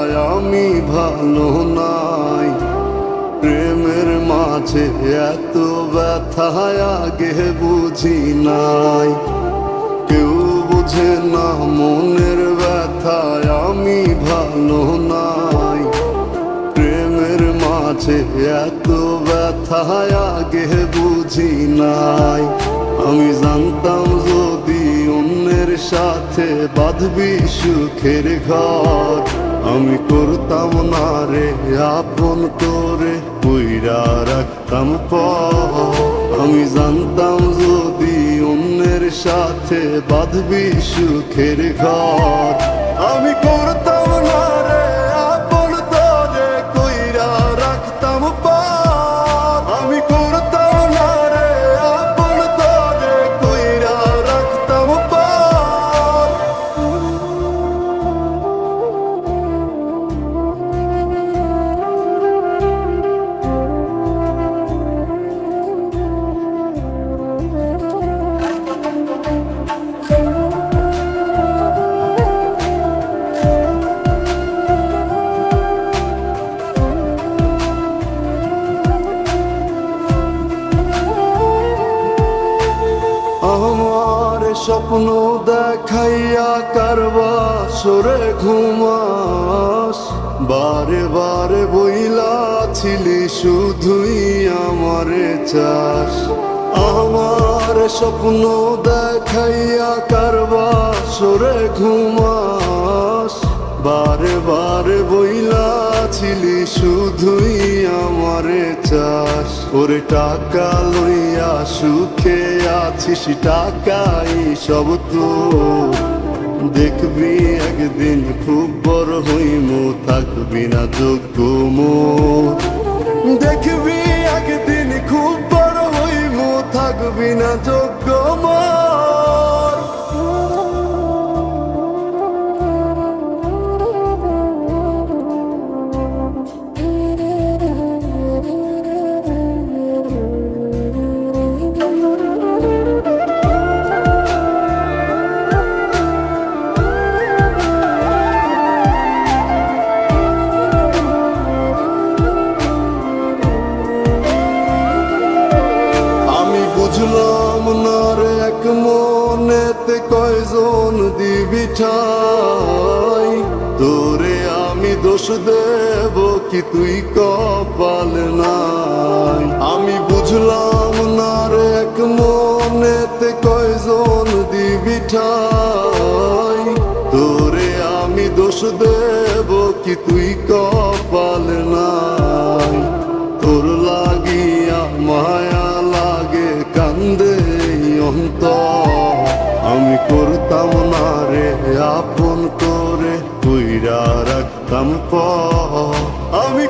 ব্যথায় আমি ভালো নাই। প্রেমের মাঝে এত ব্যথায় আগে বুঝি নাই। কেউ বুঝে না মনের ব্যথায় আমি ভালো নাই। প্রেমের মাঝে এত ব্যথায় আগে বুঝি নাই। আমি জানতাম যদি অন্যের সাথে বাঁধবি সুখের ঘর, আমি করতাম না রে আপন তোরে কইরা রাখতাম পর। আমি জানতাম যদি অন্যের সাথে বাঁধবি সুখের ঘর, আমি করতাম না রে আপন তোরে কইরা রাখতাম পর। আমি করতাম না রে আপন তোরে কইরা রাখতাম পর। আমার স্বপ্ন দেখাইয়া কারবা সরে ঘুমাস, বারে বারে বইলাছিলি শুধুই আমারে চাস। আমার স্বপ্ন দেখাইয়া কারবা সরে ঘুমাস, বারে বারে বইলাছিলি শুধুই আমারে চাস। ওরে টাকা লইয়া সুখে আছিস, টাকাই সব তো দেখবি একদিন খুব বড় হইমু, থাকবি না যোগ্য মোর। দেখবি একদিন খুব বড় হইমু, থাকবি না যোগ্য মোর। বুঝলাম না রে এক মনেতে কয়জন দিবি ঠাই, তোরে আমি দোষ দেব কি তুই কপাল নাই। আমি বুঝলাম না রে এক মনেতে কয়জন দিবি ঠাই, তোরে আমি দোষ দেব কি তুই কপাল নাই। তোর লাগিয়া মায়া লাগে কান্দে অন্তর, আমি করতাম না রে আপন তোরে কইরা রাখতাম পর। আমি